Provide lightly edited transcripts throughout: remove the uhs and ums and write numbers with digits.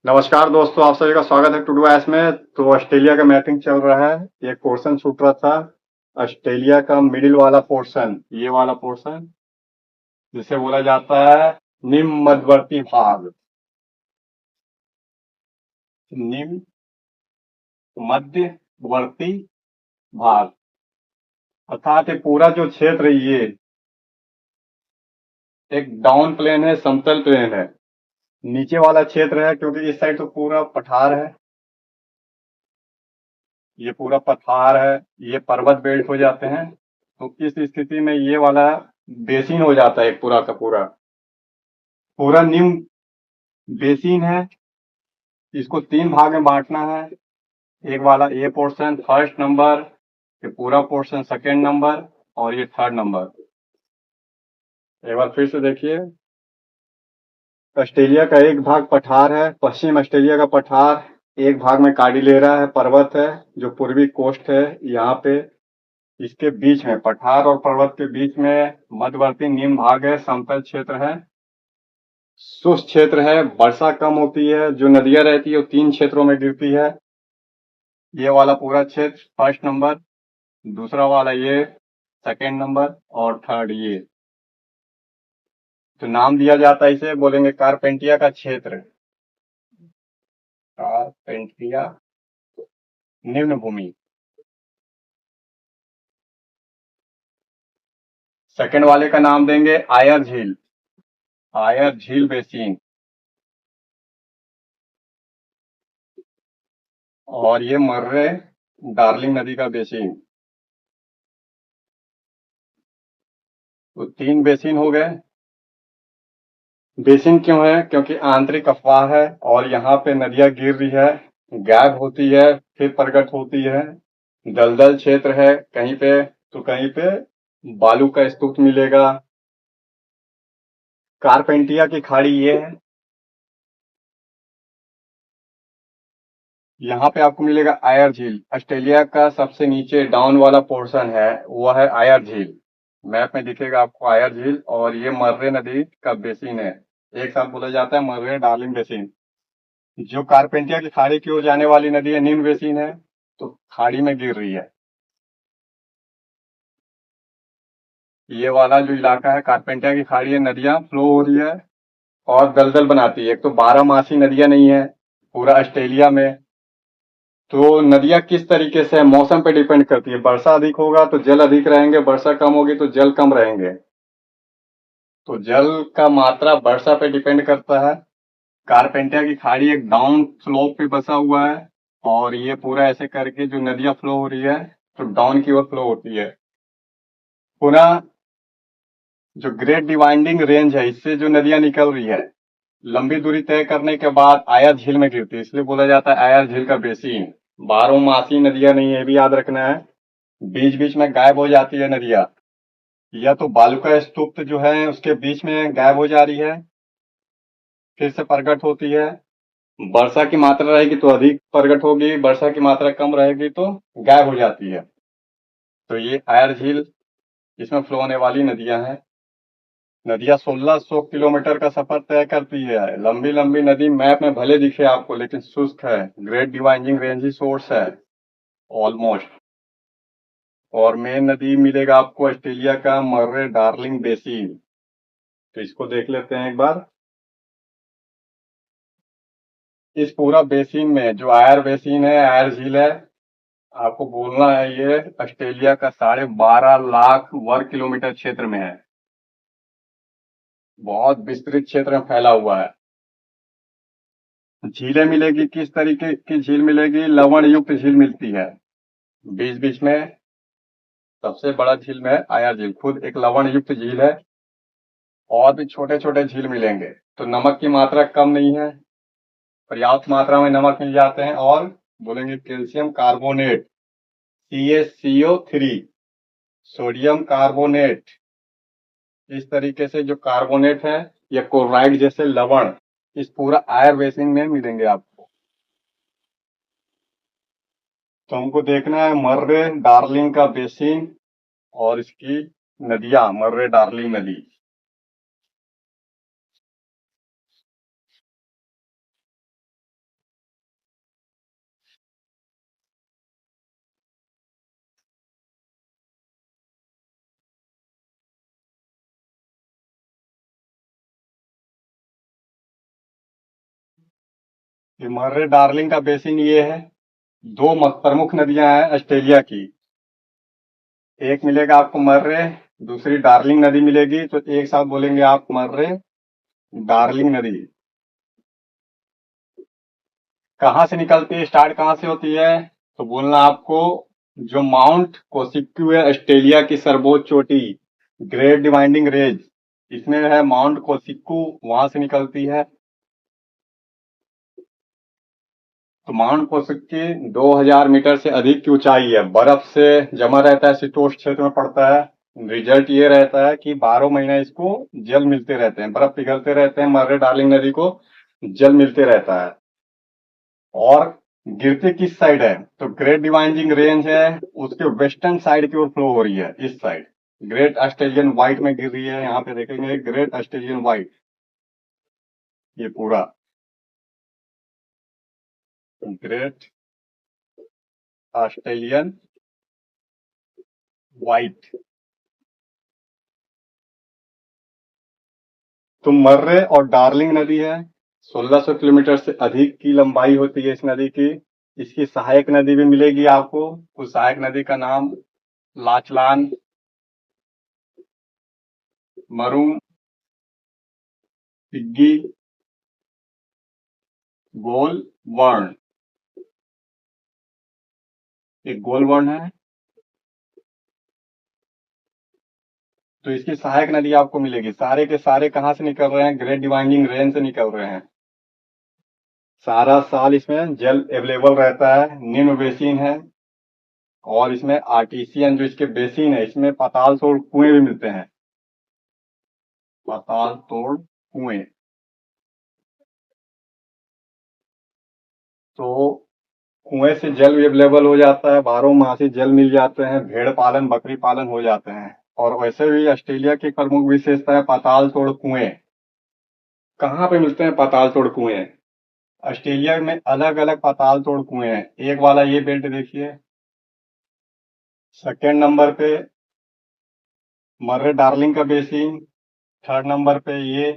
नमस्कार दोस्तों, आप सभी का स्वागत है टुडू ऐस में। तो ऑस्ट्रेलिया का मैपिंग चल रहा है। एक पोर्शन छूट रहा था ऑस्ट्रेलिया का, मिडिल वाला पोर्शन, ये वाला पोर्शन जिसे बोला जाता है निम्न मध्यवर्ती भाग। निम्न मध्यवर्ती भाग अर्थात ये पूरा जो क्षेत्र, ये एक डाउन प्लेन है, समतल प्लेन है। नीचे वाला क्षेत्र है क्योंकि इस साइड तो पूरा पठार है, ये पूरा पठार है, ये पर्वत बेल्ट हो जाते हैं। तो इस स्थिति में ये वाला बेसिन हो जाता है, एक पूरा का पूरा पूरा निम्न बेसिन है। इसको तीन भाग में बांटना है। एक वाला ए पोर्शन फर्स्ट नंबर, ये पूरा पोर्शन सेकेंड नंबर, और ये थर्ड नंबर। एक बार फिर से देखिए, ऑस्ट्रेलिया का एक भाग पठार है, पश्चिम ऑस्ट्रेलिया का पठार। एक भाग में कार्डिलेरा है, पर्वत है, जो पूर्वी कोस्ट है यहाँ पे। इसके बीच में, पठार और पर्वत के बीच में मध्यवर्ती निम्न भाग है, समतल क्षेत्र है, शुष्क क्षेत्र है, वर्षा कम होती है। जो नदियां रहती है वो तीन क्षेत्रों में गिरती है। ये वाला पूरा क्षेत्र फर्स्ट नंबर, दूसरा वाला ये सेकेंड नंबर, और थर्ड ये। तो नाम दिया जाता है, इसे बोलेंगे कारपेंटिया का क्षेत्र। कारपेंटिया निम्न भूमि। सेकेंड वाले का नाम देंगे आयर झील, आयर झील बेसिन। और ये मर्रे डार्लिंग नदी का बेसिन। तो तीन बेसिन हो गए। बेसिन क्यों है? क्योंकि आंतरिक अफवाह है और यहाँ पे नदियां गिर रही है, गायब होती है, फिर प्रकट होती है। दलदल क्षेत्र है, कहीं पे तो कहीं पे बालू का स्तूप मिलेगा। कारपेंटिया की खाड़ी ये है, यहाँ पे आपको मिलेगा आयर झील। ऑस्ट्रेलिया का सबसे नीचे डाउन वाला पोर्शन है, वह है आयर झील। मैप में दिखेगा आपको आयर झील, और ये मर्रे नदी का बेसिन है। एक साथ बोला जाता है मर्रे डार्लिंग बेसिन। जो कारपेंटिया की खाड़ी की ओर जाने वाली नदी है, निम्न बेसिन है, तो खाड़ी में गिर रही है। ये वाला जो इलाका है कारपेंटिया की खाड़ी है, नदियां फ्लो हो रही है और दलदल बनाती है। एक तो 12 मासी नदियां नहीं है पूरा ऑस्ट्रेलिया में। तो नदियां किस तरीके से है, मौसम पे डिपेंड करती है। वर्षा अधिक होगा तो जल अधिक रहेंगे, वर्षा कम होगी तो जल कम रहेंगे। तो जल का मात्रा वर्षा पे डिपेंड करता है। कारपेंटिया की खाड़ी एक डाउन स्लोप पे बसा हुआ है, और ये पूरा ऐसे करके जो नदियां फ्लो हो रही है तो डाउन की ओर फ्लो होती है। पुनः जो ग्रेट डिवाइडिंग रेंज है, इससे जो नदियां निकल रही है, लंबी दूरी तय करने के बाद आयर झील में गिरती है, इसलिए बोला जाता है आयर झील का बेसिन। 12 मासी नदियां नहीं है, ये भी याद रखना है। बीच बीच में गायब हो जाती है नदियां, या तो बालू का स्तूप जो है उसके बीच में गायब हो जा रही है, फिर से प्रकट होती है। वर्षा की मात्रा रहेगी तो अधिक प्रकट होगी, वर्षा की मात्रा कम रहेगी तो गायब हो जाती है। तो ये आयर झील, इसमें फ्लो होने वाली नदियां हैं। नदियां 1600 किलोमीटर का सफर तय करती है। लंबी लंबी नदी मैप में भले दिखे आपको, लेकिन शुष्क है। ग्रेट डिवाइडिंग रेंज ही सोर्स है ऑलमोस्ट। और मेन नदी मिलेगा आपको ऑस्ट्रेलिया का मर्रे डार्लिंग बेसिन। तो इसको देख लेते हैं एक बार। इस पूरा बेसिन में जो आयर बेसिन है, आयर झील है, आपको बोलना है ये ऑस्ट्रेलिया का 12.5 लाख वर्ग किलोमीटर क्षेत्र में है। बहुत विस्तृत क्षेत्र में फैला हुआ है। झीलें मिलेगी, किस तरीके की झील मिलेगी? लवण युक्त झील मिलती है। बीच बीच में सबसे बड़ा झील में आयर झील खुद एक लवण युक्त झील है, और भी छोटे छोटे झील मिलेंगे। तो नमक की मात्रा कम नहीं है, पर्याप्त मात्रा में नमक मिल जाते हैं। और बोलेंगे calcium carbonate, CaCO3, sodium carbonate, इस तरीके से जो कार्बोनेट है या क्लोराइड जैसे लवण इस पूरा आयर बेसिन में मिलेंगे आपको। तो हमको देखना है मर्रे डार्लिंग का बेसिन और इसकी नदियां, मर्रे डार्लिंग नदी। ये मर्रे डार्लिंग का बेसिन ये है। दो प्रमुख नदियां हैं ऑस्ट्रेलिया की। एक मिलेगा आपको मर्रे, दूसरी डार्लिंग नदी मिलेगी। तो एक साथ बोलेंगे आप, मर्रे डार्लिंग नदी। कहाँ से निकलती है, स्टार्ट कहाँ से होती है? तो बोलना आपको, जो माउंट कोसिक्यू है ऑस्ट्रेलिया की सर्वोच्च चोटी, ग्रेट डिवाइडिंग रेंज, इसमें है माउंट कोसिक्यू, वहां से निकलती है। तो माउंट कोसिक्यू 2000 मीटर से अधिक की ऊंचाई है, बर्फ से जमा रहता है, शीतोष्ण क्षेत्र में पड़ता है। रिजल्ट ये रहता है कि 12 महीने इसको जल मिलते रहते हैं, बर्फ पिघलते रहते हैं, मर्रे डार्लिंग नदी को जल मिलते रहता है। और गिरती किस साइड है? तो ग्रेट डिवाइडिंग रेंज है, उसके वेस्टर्न साइड की ओर फ्लो हो रही है, इस साइड। ग्रेट ऑस्ट्रेलियन व्हाइट में गिर रही है, यहाँ पे देखेंगे ग्रेट ऑस्ट्रेलियन व्हाइट, ये पूरा ग्रेट ऑस्ट्रेलियन व्हाइट। तो मर्रे और डार्लिंग नदी है, 1600 किलोमीटर से अधिक की लंबाई होती है इस नदी की। इसकी सहायक नदी भी मिलेगी आपको। उस सहायक नदी का नाम लाचलान, मरुम, पिग्गी, गोल वर्ण। एक गोल वर्ण है। तो इसकी सहायक नदी आपको मिलेगी। सारे के सारे कहाँ से निकल रहे हैं? ग्रेट डिवाइडिंग रेंज से निकल रहे हैं। सारा साल इसमें जल अवेलेबल रहता है। निम्न बेसिन है, और इसमें आर्टिसियन जो इसके बेसिन है, इसमें पाताल तोड़ कुएं भी मिलते हैं। पाताल तोड़ कुएं। तो कुएं से जल भी अवेलेबल हो जाता है, 12 मासी जल मिल जाते हैं, भेड़ पालन बकरी पालन हो जाते हैं। और वैसे भी ऑस्ट्रेलिया की प्रमुख विशेषता है पाताल तोड़ कुएं। कहाँ पे मिलते हैं पाताल तोड़ कुएं? ऑस्ट्रेलिया में अलग अलग पाताल तोड़ कुएं हैं। एक वाला ये बेल्ट देखिए, सेकेंड नंबर पे मर्रे डार्लिंग का बेसिन, थर्ड नंबर पे ये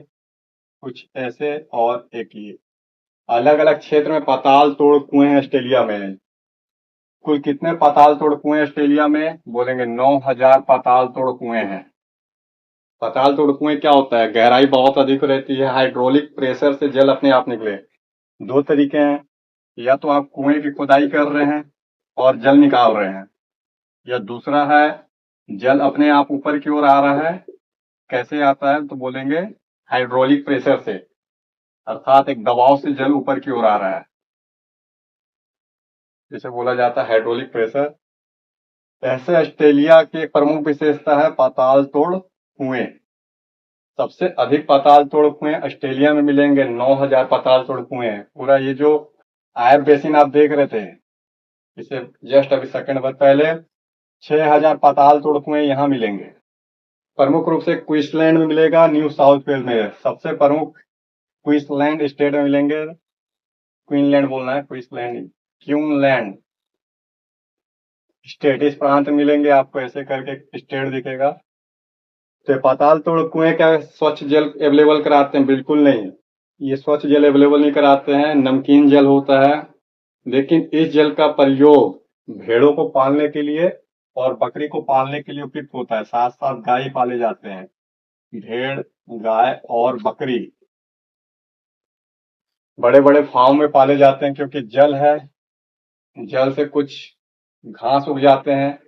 कुछ ऐसे, और एक ये। अलग अलग क्षेत्र में पाताल तोड़ कुएं हैं ऑस्ट्रेलिया में। कुल कितने पाताल तोड़ कुएं ऑस्ट्रेलिया में? बोलेंगे 9000 पाताल तोड़ कुएं हैं। पाताल तोड़ कुएं क्या होता है? गहराई बहुत अधिक रहती है, हाइड्रोलिक प्रेशर से जल अपने आप निकले। दो तरीके हैं, या तो आप कुएं की खुदाई कर रहे हैं और जल निकाल रहे हैं, या दूसरा है जल अपने आप ऊपर की ओर आ रहा है। कैसे आता है? तो बोलेंगे हाइड्रोलिक प्रेशर से, अर्थात एक दबाव से जल ऊपर की ओर आ रहा है, जिसे बोला जाता है हाइड्रोलिक प्रेशर। ऐसे ऑस्ट्रेलिया की एक प्रमुख विशेषता है पाताल तोड़ कुएं। सबसे अधिक पाताल तोड़ कुएं ऑस्ट्रेलिया में मिलेंगे, 9000 पाताल तोड़ कुएं हैं। पूरा ये जो आयर बेसिन आप देख रहे थे, इसे जस्ट अभी सेकंड बाद पहले, 6000 पाताल तोड़ कुएं यहाँ मिलेंगे। प्रमुख रूप से क्वींसलैंड में मिलेगा, न्यू साउथ वेल्स में सबसे प्रमुख क्वींसलैंड स्टेट में मिलेंगे। क्वीनलैंड बोलना है, क्वींसलैंड, क्यूनलैंड स्टेट, इस प्रांत में मिलेंगे आपको। ऐसे करके स्टेट दिखेगा। तो पाताल तोड़ कुएं क्या स्वच्छ जल अवेलेबल कराते हैं? बिल्कुल नहीं, ये स्वच्छ जल अवेलेबल नहीं कराते हैं, नमकीन जल होता है। लेकिन इस जल का प्रयोग भेड़ों को पालने के लिए और बकरी को पालने के लिए उपयुक्त होता है। साथ साथ गाय पाले जाते हैं, भेड़, गाय और बकरी बड़े बड़े फार्म में पाले जाते हैं, क्योंकि जल है, जल से कुछ घास उग जाते हैं,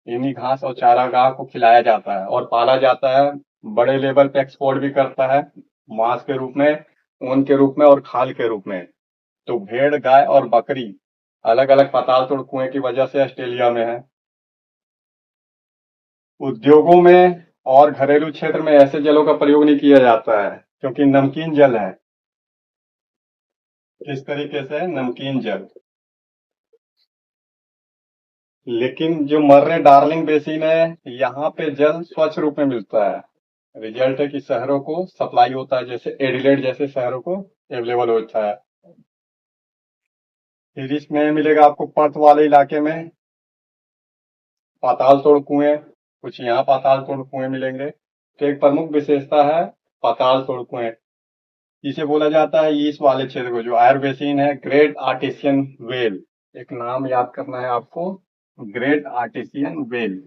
इन्हीं घास और चारागाह को खिलाया जाता है और पाला जाता है। बड़े लेवल पे एक्सपोर्ट भी करता है, मांस के रूप में, ऊन के रूप में और खाल के रूप में। तो भेड़, गाय और बकरी अलग अलग पाताल तोड़ कुएं की वजह से ऑस्ट्रेलिया में है। उद्योगों में और घरेलू क्षेत्र में ऐसे जलों का प्रयोग नहीं किया जाता है, क्योंकि नमकीन जल है। किस तरीके से? नमकीन जल। लेकिन जो मर्रे डार्लिंग बेसिन है, यहाँ पे जल स्वच्छ रूप में मिलता है। रिजल्ट है कि शहरों को सप्लाई होता है, जैसे एडिलेड जैसे शहरों को अवेलेबल होता है। फिर इसमें मिलेगा आपको पर्थ वाले इलाके में पाताल तोड़ कुएं, कुछ यहाँ पाताल तोड़ कुएं मिलेंगे। तो एक प्रमुख विशेषता है पाताल तोड़ कुएं। इसे बोला जाता है इस वाले क्षेत्र को, जो आयर बेसिन है, ग्रेट आर्टेशियन वेल। एक नाम याद करना है आपको, great artesian well.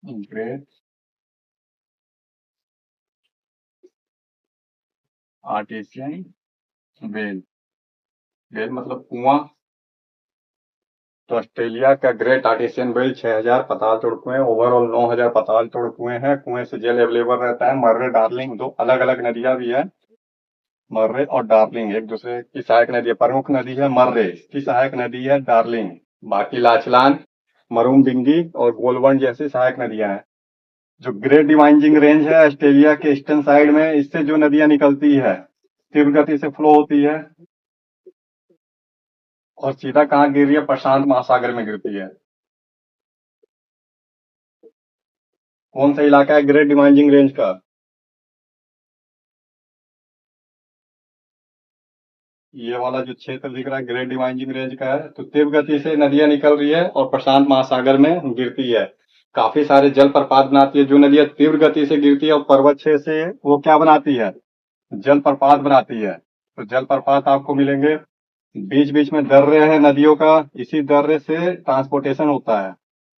Great artesian well. Well मतलब कुआं। तो ऑस्ट्रेलिया का ग्रेट आर्टेशियन वेल 6,000 पताल तोड़ कुएं, ओवरऑल 9,000 पताल तोड़ कुएं हैं। कुएं से जल अवेलेबल रहता है। मर्रे डार्लिंग दो अलग अलग नदियां भी है। मर्रे और डार्लिंग एक दूसरे की सहायक नदी है। प्रमुख नदी है मर्रे, की सहायक नदी है डार्लिंग। बाकी लाचलान, मरूम बिंगी और गोलवंड जैसी सहायक नदियां हैं। जो ग्रेट डिवाइनिंग रेंज है ऑस्ट्रेलिया के ईस्टर्न साइड में, इससे जो नदियां निकलती है तीव्र गति से फ्लो होती है और सीधा कहाँ गिर रही है, प्रशांत महासागर में गिरती है। कौन सा इलाका है ग्रेट डिवाइनिंग रेंज का? ये वाला जो क्षेत्र दिख रहा है ग्रेट डिवाइनिंग रेंज का है। तो तीव्र गति से नदियां निकल रही है और प्रशांत महासागर में गिरती है। काफी सारे जलप्रपात बनाती है। जो नदियां तीव्र गति से गिरती है और पर्वत क्षेत्र से, वो क्या बनाती है, जलप्रपात बनाती है। तो जलप्रपात आपको मिलेंगे। बीच बीच में दर्रे हैं नदियों का, इसी दर्रे से ट्रांसपोर्टेशन होता है।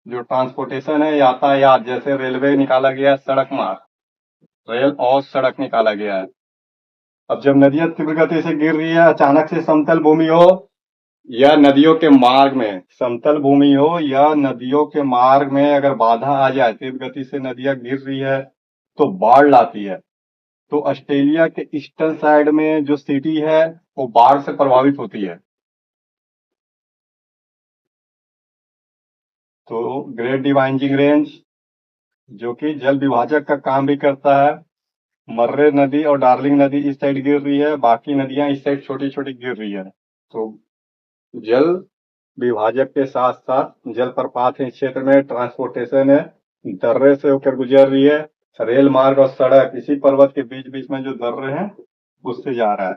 जो ट्रांसपोर्टेशन है, यातायात, जैसे रेलवे निकाला गया है, सड़क मार्ग, रेल और सड़क निकाला गया है। अब जब नदियां तीव्र गति से गिर रही है, अचानक से समतल भूमि हो या नदियों के मार्ग में, समतल भूमि हो या नदियों के मार्ग में अगर बाधा आ जाए, तीव्र गति से नदियां गिर रही है तो बाढ़ लाती है। तो ऑस्ट्रेलिया के ईस्टर्न साइड में जो सिटी है वो बाढ़ से प्रभावित होती है। तो ग्रेट डिवाइनिंग रेंज, जो कि जल विभाजक का काम भी करता है, मर्रे नदी और डार्लिंग नदी इस साइड गिर रही है, बाकी नदियां इस साइड छोटी छोटी गिर रही है। तो जल विभाजक के साथ साथ जल प्रपात है इस क्षेत्र में, ट्रांसपोर्टेशन है, दर्रे से होकर गुजर रही है। रेल मार्ग और सड़क इसी पर्वत के बीच बीच में जो दर्रे हैं उससे जा रहा है।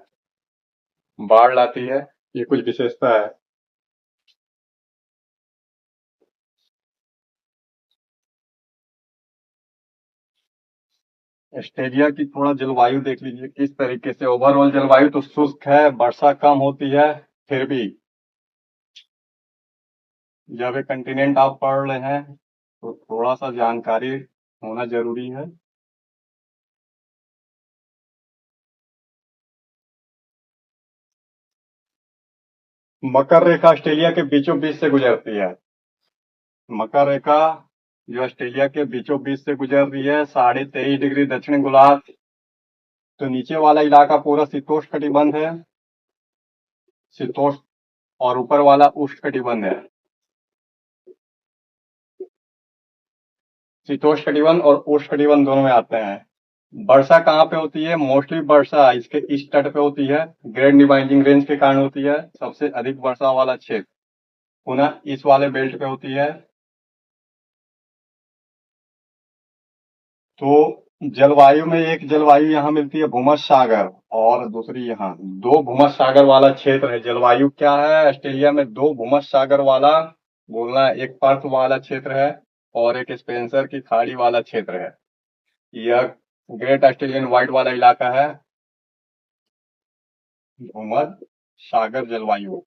बाढ़ लाती है, ये कुछ विशेषता है। ऑस्ट्रेलिया की थोड़ा जलवायु देख लीजिए किस तरीके से। ओवरऑल जलवायु तो शुष्क है, वर्षा कम होती है। फिर भी जब एक कंटिनेंट आप पढ़ रहे हैं तो थोड़ा सा जानकारी होना जरूरी है। मकर रेखा ऑस्ट्रेलिया के बीचों बीच से गुजरती है। मकर रेखा जो ऑस्ट्रेलिया के बीचों बीच से गुजर रही है, 23.5 डिग्री दक्षिण गोलार्ध। तो नीचे वाला इलाका पूरा शीतोष्ण कटिबंध है, शीतोष्ण, और ऊपर वाला उष्ण कटिबंध है। शीतोष्ण कटिबंध और उष्ण कटिबंध दोनों में आते हैं। वर्षा कहाँ पे होती है? मोस्टली वर्षा इसके ईस्ट तट पे होती है, ग्रेट डिवाइनिंग रेंज के कारण होती है। सबसे अधिक वर्षा वाला क्षेत्र पुनः इस वाले बेल्ट पे होती है। तो जलवायु में एक जलवायु यहाँ मिलती है भूमध्य सागर, और दूसरी यहाँ, दो भूमध्य सागर वाला क्षेत्र है। जलवायु क्या है ऑस्ट्रेलिया में? दो भूमध्य सागर वाला बोलना है। एक पर्थ वाला क्षेत्र है और एक स्पेंसर की खाड़ी वाला क्षेत्र है। यह ग्रेट ऑस्ट्रेलियन व्हाइट वाला इलाका है भूमध्य सागर जलवायु।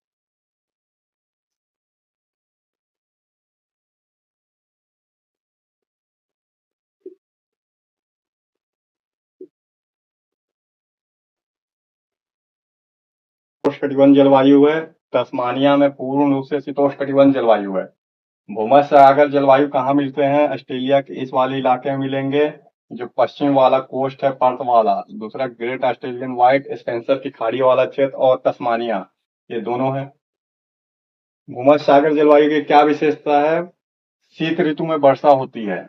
उष्णकटिबंध जलवायु है। तस्मानिया में पूर्ण रूप से शीतोष्णकटिबंध जलवायु है। भूमध्य सागर जलवायु कहाँ मिलते हैं? ऑस्ट्रेलिया के इस वाले इलाके में मिलेंगे, जो पश्चिम वाला कोस्ट है, पर्थ वाला। दूसरा ग्रेट ऑस्ट्रेलियन व्हाइट, स्पेंसर की खाड़ी वाला क्षेत्र और तस्मानिया, ये दोनों है। भूमध्य सागर जलवायु की क्या विशेषता है? शीत ऋतु में वर्षा होती है,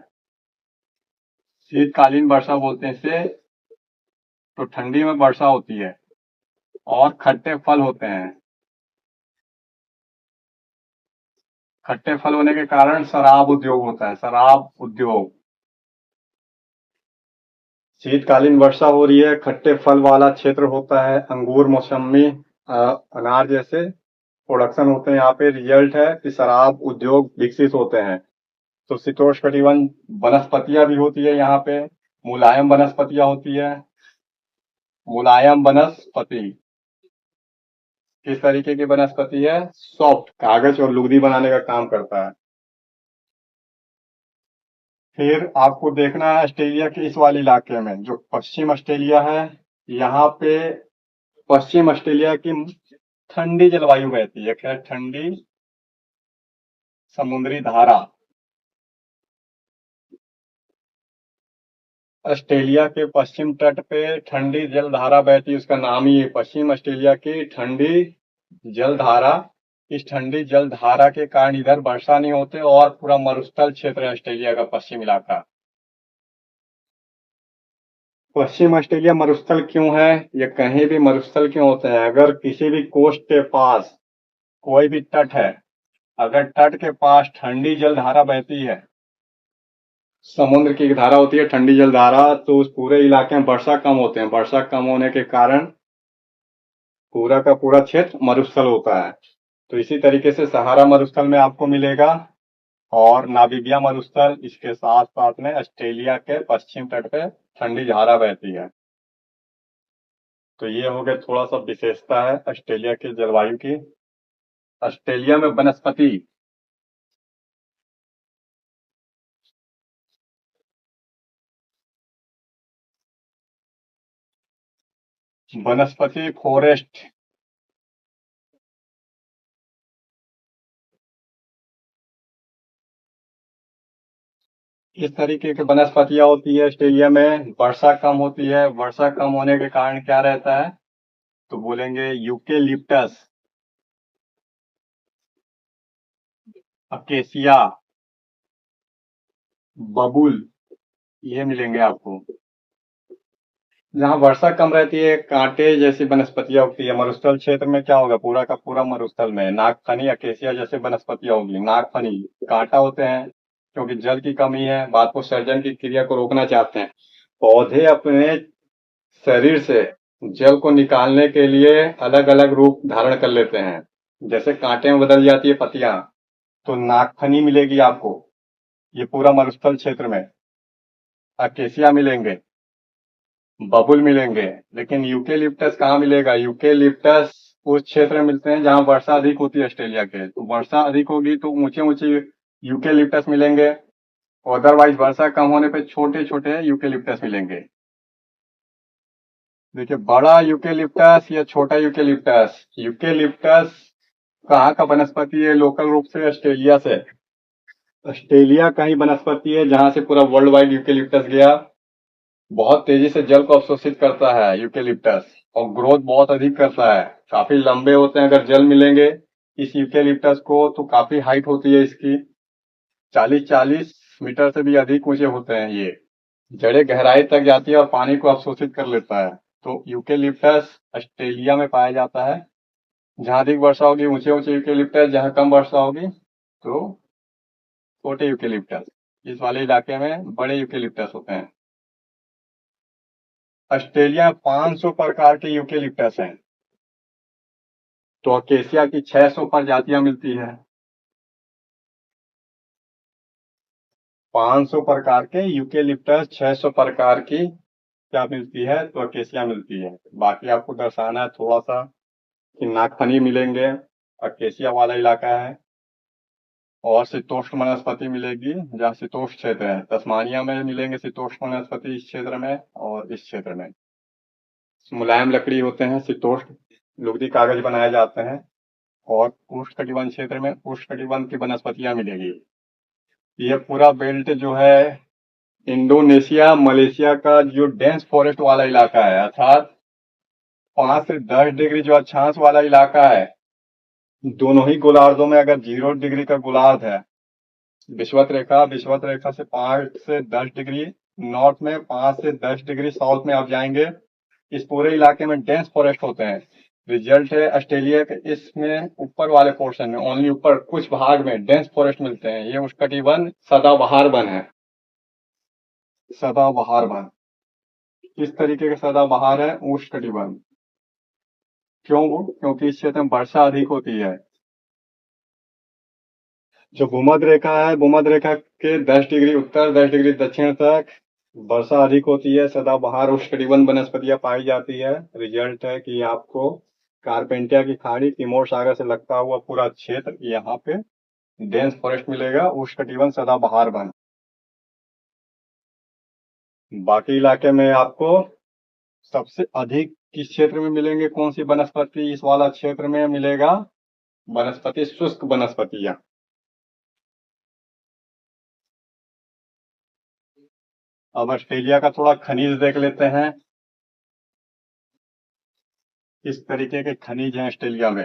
शीतकालीन वर्षा बोलते हैं इसे। तो ठंडी में वर्षा होती है और खट्टे फल होते हैं। खट्टे फल होने के कारण शराब उद्योग होता है, शराब उद्योग। शीतकालीन वर्षा हो रही है, खट्टे फल वाला क्षेत्र होता है, अंगूर, मौसमी, अनार जैसे प्रोडक्शन होते हैं यहाँ पे। रिजल्ट है कि शराब उद्योग विकसित होते हैं। तो शीतोष्णकटिबंध वनस्पतियां भी होती है यहाँ पे, मुलायम वनस्पतियां होती है। मुलायम वनस्पति किस तरीके की वनस्पति है? सॉफ्ट, कागज और लुगदी बनाने का काम करता है। फिर आपको देखना है ऑस्ट्रेलिया के इस वाले इलाके में, जो पश्चिम ऑस्ट्रेलिया है, यहाँ पे पश्चिम ऑस्ट्रेलिया की ठंडी जलवायु बहती है, खैर ठंडी समुद्री धारा। ऑस्ट्रेलिया के पश्चिम तट पे ठंडी जल धारा बहती है, उसका नाम ही है पश्चिम ऑस्ट्रेलिया की ठंडी जल धारा। इस ठंडी जल धारा के कारण इधर वर्षा नहीं होते और पूरा मरुस्थल क्षेत्र है ऑस्ट्रेलिया का पश्चिम इलाका। पश्चिम ऑस्ट्रेलिया मरुस्थल क्यों है? ये कहीं भी मरुस्थल क्यों होते हैं? अगर किसी भी कोस्ट के पास कोई भी तट है, अगर तट के पास ठंडी जल धारा बहती है, समुद्र की धारा होती है ठंडी जल धारा, तो उस पूरे इलाके में वर्षा कम होते हैं। वर्षा कम होने के कारण पूरा का पूरा क्षेत्र मरुस्थल होता है। तो इसी तरीके से सहारा मरुस्थल में आपको मिलेगा, और नामीबिया मरुस्थल, इसके साथ साथ में ऑस्ट्रेलिया के पश्चिम तट पे ठंडी धारा बहती है। तो ये हो गया थोड़ा सा विशेषता है ऑस्ट्रेलिया की जलवायु की। ऑस्ट्रेलिया में वनस्पति वनस्पति फॉरेस्ट इस तरीके की वनस्पतियां होती है ऑस्ट्रेलिया में। वर्षा कम होती है, वर्षा कम होने के कारण क्या रहता है? तो बोलेंगे यूकेलिप्टस, अकेसिया, बबुल, ये मिलेंगे आपको। जहाँ वर्षा कम रहती है, कांटे जैसी वनस्पतियां उगती है। मरुस्थल क्षेत्र में क्या होगा? पूरा का पूरा मरुस्थल में नागफनी, अकेसिया जैसे वनस्पतियां होगी। नागफनी कांटा होते हैं, क्योंकि जल की कमी है, बाष्पोत्सर्जन की क्रिया को रोकना चाहते हैं। पौधे अपने शरीर से जल को निकालने के लिए अलग अलग रूप धारण कर लेते हैं, जैसे कांटे में बदल जाती है पत्तियां, तो नागफनी मिलेगी आपको ये पूरा मरुस्थल क्षेत्र में। अकेसिया मिलेंगे, बबुल मिलेंगे, लेकिन यूकेलिप्टस कहाँ मिलेगा? यूकेलिप्टस उस क्षेत्र में मिलते हैं जहाँ वर्षा अधिक होती है ऑस्ट्रेलिया के। तो वर्षा अधिक होगी तो ऊंचे ऊंचे यूकेलिप्टस मिलेंगे, अदरवाइज वर्षा कम होने पे छोटे छोटे यूकेलिप्टस मिलेंगे। देखिए, बड़ा यूकेलिप्टस या छोटा यूकेलिप्टस, यूकेलिप्टस कहाँ का वनस्पति है? लोकल रूप से ऑस्ट्रेलिया से, ऑस्ट्रेलिया का ही वनस्पति है, जहां से पूरा वर्ल्ड वाइड यूकेलिप्टस गया। बहुत तेजी से जल को अवशोषित करता है यूकेलिप्टस, और ग्रोथ बहुत अधिक करता है। काफी लंबे होते हैं, अगर जल मिलेंगे इस यूकेलिप्टस को तो काफी हाइट होती है इसकी, 40-40 मीटर से भी अधिक ऊंचे होते हैं ये। जड़ें गहराई तक जाती है और पानी को अवशोषित कर लेता है। तो यूकेलिप्टस ऑस्ट्रेलिया में पाया जाता है। जहां अधिक वर्षा होगी ऊंचे ऊंचे यूकेलिप्टस, जहां कम वर्षा होगी तो छोटे यूकेलिप्टस। इस वाले इलाके में बड़े यूकेलिप्टस होते हैं। ऑस्ट्रेलिया में 500 प्रकार के यूकेलिप्टस हैं, तो अकेसिया की 600 प्रजातियां मिलती है। 500 प्रकार के यूकेलिप्टस, 600 प्रकार की क्या मिलती है? तो अकेसिया मिलती है। बाकी आपको दर्शाना है थोड़ा सा कि नागफनी मिलेंगे, अकेसिया वाला इलाका है, और शीतोष्ण वनस्पति मिलेगी जहाँ शीतोष्ण क्षेत्र है। तस्मानिया में मिलेंगे शीतोष्ण वनस्पति इस क्षेत्र में, और इस क्षेत्र में मुलायम लकड़ी होते हैं, शीतोष्ण लुगदी कागज बनाए जाते हैं। और उष्णकटिबंध क्षेत्र में उष्णकटिबंध की वनस्पतियां मिलेगी। ये पूरा बेल्ट जो है इंडोनेशिया मलेशिया का जो डेंस फॉरेस्ट वाला इलाका है, अर्थात 5 से 10 डिग्री जो अक्षांश वाला इलाका है, दोनों ही गोलार्धों में अगर 0 डिग्री का गोलार्ध है, विषुवत रेखा से 5 से 10 डिग्री नॉर्थ में, 5 से 10 डिग्री साउथ में आप जाएंगे, इस पूरे इलाके में डेंस फॉरेस्ट होते हैं। रिजल्ट है ऑस्ट्रेलिया के इसमें ऊपर वाले पोर्शन में, ओनली ऊपर कुछ भाग में डेंस फॉरेस्ट मिलते हैं। ये उष्णकटिबंध सदाबहार वन है। सदाबहार वन किस तरीके का सदाबहार है? उष्णकटिबंध। क्यों? क्योंकि इस क्षेत्र में वर्षा अधिक होती है। जो भूमध्य रेखा है, भूमध्य रेखा के 10 डिग्री उत्तर 10 डिग्री दक्षिण तक वर्षा अधिक होती है। सदाबहार उष्णकटिबंध वनस्पतियां पाई जाती है। रिजल्ट है कि आपको कारपेंटिया की खाड़ी, तिमोर सागर से लगता हुआ पूरा क्षेत्र, यहाँ पे डेंस फॉरेस्ट मिलेगा, उष्णकटिबंध सदाबहार वन। बाकी इलाके में आपको सबसे अधिक किस क्षेत्र में मिलेंगे, कौन सी वनस्पति, इस वाला क्षेत्र में मिलेगा वनस्पति शुष्क वनस्पतियां। अब ऑस्ट्रेलिया का थोड़ा खनिज देख लेते हैं। इस तरीके के खनिज हैं ऑस्ट्रेलिया में।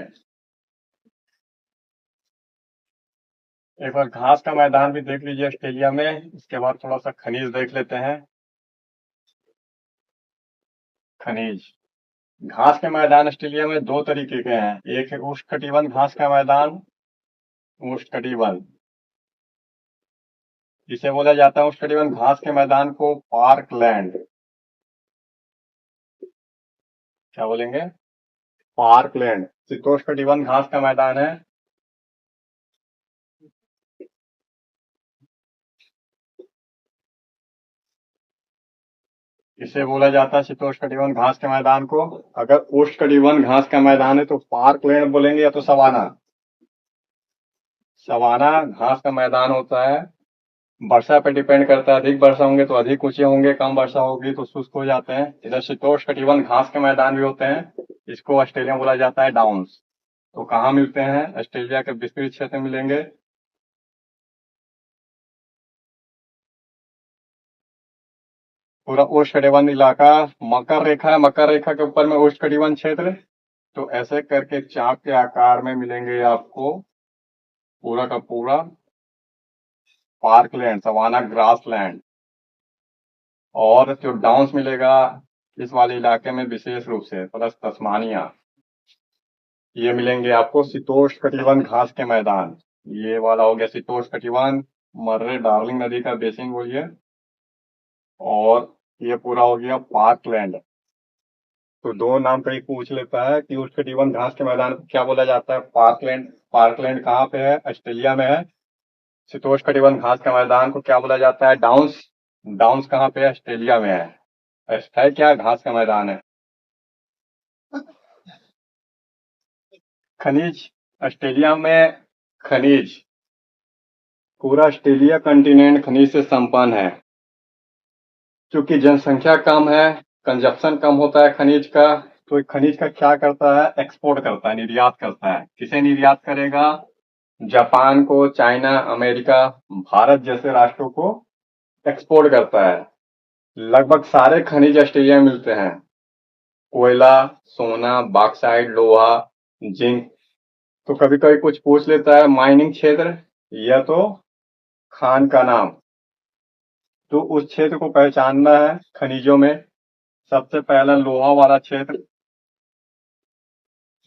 एक बार घास का मैदान भी देख लीजिए ऑस्ट्रेलिया में, इसके बाद थोड़ा सा खनिज देख लेते हैं। खनिज, घास के मैदान ऑस्ट्रेलिया में दो तरीके के हैं। एक है उष्णकटिबंध घास का मैदान, उष्णकटिबंध, जिसे बोला जाता है उष्णकटिबंध घास के मैदान को पार्कलैंड। क्या बोलेंगे? पार्कलैंड। शीतोष्णकटिबंध घास का मैदान है, इसे बोला जाता है शीतोष्णकटिबंध घास के मैदान को। अगर उष्णकटिबंध घास का मैदान है तो पार्कलैंड बोलेंगे, या तो सवाना। सवाना घास का मैदान होता है। वर्षा पे डिपेंड करता है, अधिक वर्षा होंगे तो अधिक ऊंचे होंगे, कम वर्षा होगी तो शुष्क हो जाते हैं। इधर शीतोष्णकटिबंध घास के मैदान भी होते हैं, इसको ऑस्ट्रेलिया में बोला जाता है डाउन्स। तो कहाँ मिलते हैं? ऑस्ट्रेलिया के विस्तृत क्षेत्र में मिलेंगे। पूरा उष्णकटिबंध इलाका मकर रेखा है, मकर रेखा के ऊपर में उष्णकटिबंध क्षेत्र। तो ऐसे करके चाप के आकार में मिलेंगे आपको पूरा का पूरा पार्कलैंड, सवाना ग्रासलैंड। और जो डाउन्स मिलेगा इस वाले इलाके में विशेष रूप से प्लस तस्मानिया, ये मिलेंगे आपको शीतोष्णकटिबंध घास के मैदान। ये वाला हो गया शीतोष्णकटिबंध, मर्रे डार्लिंग नदी का बेसिन बोलिए, और ये पूरा हो गया पार्कलैंड। तो दो नाम कहीं पूछ लेता है कि उष्णकटिबंध घास के मैदान को क्या बोला जाता है? पार्कलैंड। पार्कलैंड कहाँ पे है? ऑस्ट्रेलिया में है। शीतोष्णकटिबंध घास के मैदान को क्या बोला जाता है? डाउन्स। डाउन्स कहाँ पे है? ऑस्ट्रेलिया में है क्या? घास का मैदान है। खनिज, ऑस्ट्रेलिया में खनिज, पूरा ऑस्ट्रेलिया कंटिनेंट खनिज से संपन्न है। क्योंकि जनसंख्या कम है, कंजप्शन कम होता है खनिज का, तो खनिज का क्या करता है? एक्सपोर्ट करता है, निर्यात करता है। किसे निर्यात करेगा? जापान को, चाइना, अमेरिका, भारत जैसे राष्ट्रों को एक्सपोर्ट करता है। लगभग सारे खनिज ऑस्ट्रेलिया में मिलते हैं। कोयला, सोना, बॉक्साइट, लोहा, जिंक। तो कभी कभी कुछ पूछ लेता है माइनिंग क्षेत्र या तो खान का नाम। तो उस क्षेत्र को पहचानना है खनिजों में। सबसे पहला लोहा वाला क्षेत्र,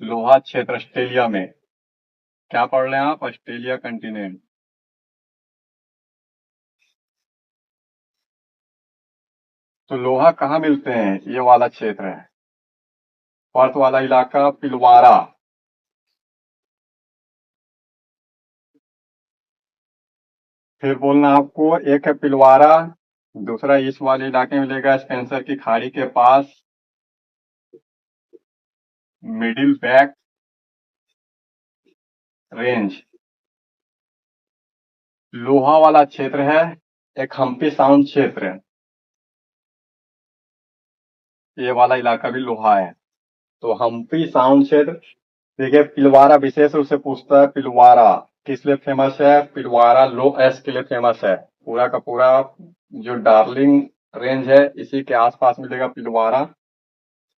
लोहा क्षेत्र ऑस्ट्रेलिया में। क्या पढ़ रहे हैं आप? Australia continent. तो लोहा कहाँ मिलते हैं? ये वाला क्षेत्र है, पर्थ वाला इलाका, पिलवारा। फिर बोलना आपको, एक है पिलवारा, दूसरा इस वाले इलाके में मिलेगा स्पेंसर की खाड़ी के पास, मिडिल बैक रेंज। लोहा वाला क्षेत्र है एक हम्पी साउंड क्षेत्र, ये वाला इलाका भी लोहा है। तो हम्पी साउंड क्षेत्र। देखिए पिलवारा विशेष रूप से पूछता है, पिलवारा किस लिए फेमस है? पिलवारा लो एस के लिए फेमस है। पूरा का पूरा जो डार्लिंग रेंज है इसी के आसपास मिलेगा पिलवारा।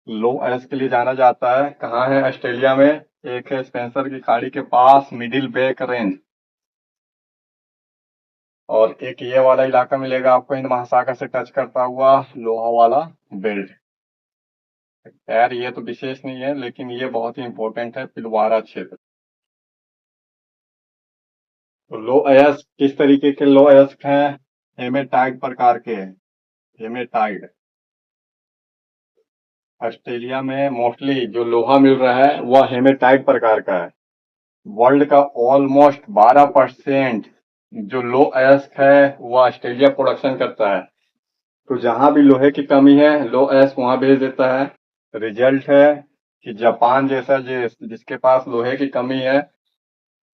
लो एस के लिए जाना जाता है। कहाँ है? ऑस्ट्रेलिया में। एक है स्पेंसर की खाड़ी के पास, मिडिल बैक रेंज, और एक ये वाला इलाका मिलेगा आपको हिंद महासागर से टच करता हुआ लोहा वाला बेल्ट। यार ये तो विशेष नहीं है, लेकिन ये बहुत ही इंपॉर्टेंट है, पिलवारा क्षेत्र। तो लो अयस्क किस तरीके के लो अयस्क हैं? हेमेटाइट प्रकार के। हेमेटाइट। ऑस्ट्रेलिया में मोस्टली जो लोहा मिल रहा है वह हेमेटाइट प्रकार का है। वर्ल्ड का ऑलमोस्ट 12% जो लो अयस्क है वो ऑस्ट्रेलिया प्रोडक्शन करता है। तो जहां भी लोहे की कमी है लो अयस्क वहां भेज देता है। रिजल्ट है कि जापान जैसा जिसके पास लोहे की कमी है,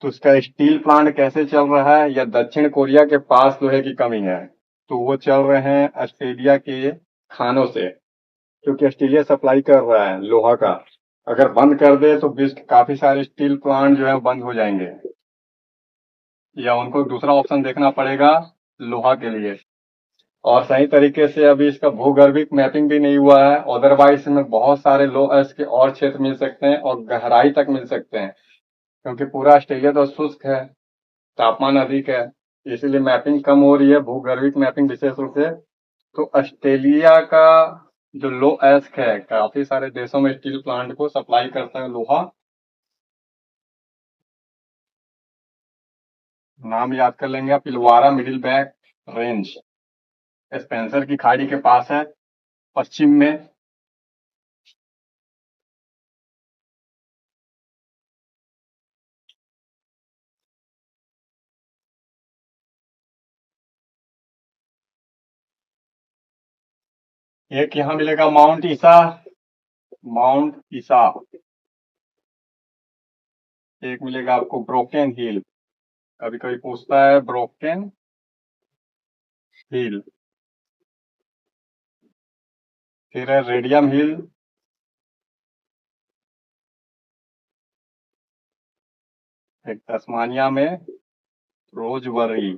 तो उसका स्टील प्लांट कैसे चल रहा है, या दक्षिण कोरिया के पास लोहे की कमी है तो वो चल रहे हैं ऑस्ट्रेलिया के खानों से, क्योंकि ऑस्ट्रेलिया सप्लाई कर रहा है लोहा का। अगर बंद कर दे तो विश्व के काफी सारे स्टील प्लांट जो है बंद हो जाएंगे, या उनको दूसरा ऑप्शन देखना पड़ेगा लोहा के लिए। और सही तरीके से अभी इसका भूगर्भिक मैपिंग भी नहीं हुआ है, अदरवाइज इसमें बहुत सारे लो अर्थ के और क्षेत्र मिल सकते हैं और गहराई तक मिल सकते हैं, क्योंकि पूरा ऑस्ट्रेलिया तो शुष्क है, तापमान अधिक है, इसीलिए मैपिंग कम हो रही है, भूगर्भिक मैपिंग विशेष रूप से। तो ऑस्ट्रेलिया का जो लो एस्क है काफी सारे देशों में स्टील प्लांट को सप्लाई करता है लोहा। नाम याद कर लेंगे आप, इलवारा मिडिल बैक रेंज स्पेंसर की खाड़ी के पास है, पश्चिम में। एक यहाँ मिलेगा माउंट ईसा, माउंट ईसा। एक मिलेगा आपको ब्रोकन हिल, कभी कभी पूछता है ब्रोकन हिल। फिर है रेडियम हिल। एक तस्मानिया में रोजबरी।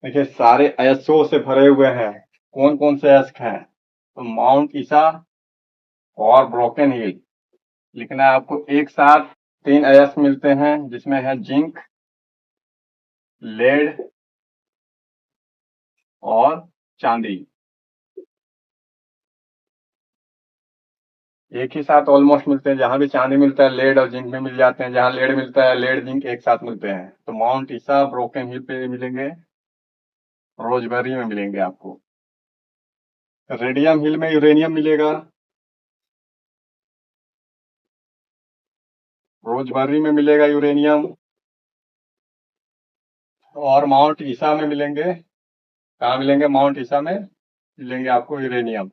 देखिए सारे अयस्कों से भरे हुए हैं। कौन कौन से अयस्क हैं? तो माउंट ईसा और ब्रोकन हिल लिखना है आपको एक साथ। तीन अयस्क मिलते हैं जिसमें है जिंक, लेड और चांदी। एक ही साथ ऑलमोस्ट मिलते हैं, जहां भी चांदी मिलता है लेड और जिंक में मिल जाते हैं, जहां लेड मिलता है लेड जिंक एक साथ मिलते हैं। तो माउंट ईसा ब्रोकन हिल पे मिलेंगे, रोजबेरी में मिलेंगे आपको। रेडियम हिल में यूरेनियम मिलेगा, रोजबेरी में मिलेगा यूरेनियम, और माउंट ईसा में मिलेंगे। कहाँ मिलेंगे? माउंट ईसा में मिलेंगे आपको यूरेनियम।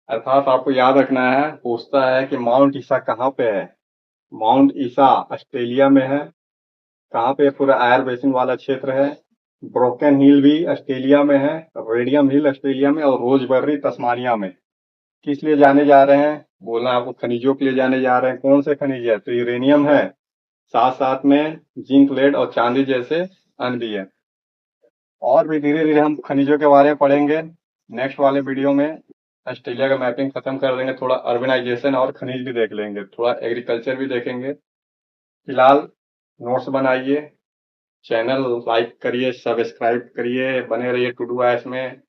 अर्थात आपको याद रखना है, पूछता है कि माउंट ईसा कहाँ पे है। माउंट ईसा ऑस्ट्रेलिया में है। कहाँ पे? पूरा आयर बेसिन वाला क्षेत्र है। ब्रोकन हिल भी ऑस्ट्रेलिया में है, रेडियम हिल ऑस्ट्रेलिया में, और रोजबेरी तस्मानिया में। किस लिए जाने जा रहे हैं? बोलना आपको खनिजों के लिए जाने जा रहे हैं। कौन से खनिज है? तो यूरेनियम है, साथ साथ में जिंक, लेड और चांदी जैसे अन्य भी है। और भी धीरे धीरे हम खनिजों के बारे में पढ़ेंगे नेक्स्ट वाले वीडियो में। ऑस्ट्रेलिया का मैपिंग खत्म कर देंगे, थोड़ा अर्बनाइजेशन और खनिज भी देख लेंगे, थोड़ा एग्रीकल्चर भी देखेंगे। फिलहाल नोट्स बनाइए, चैनल लाइक करिए, सब्सक्राइब करिए, बने रहिए टू डू ऐस में।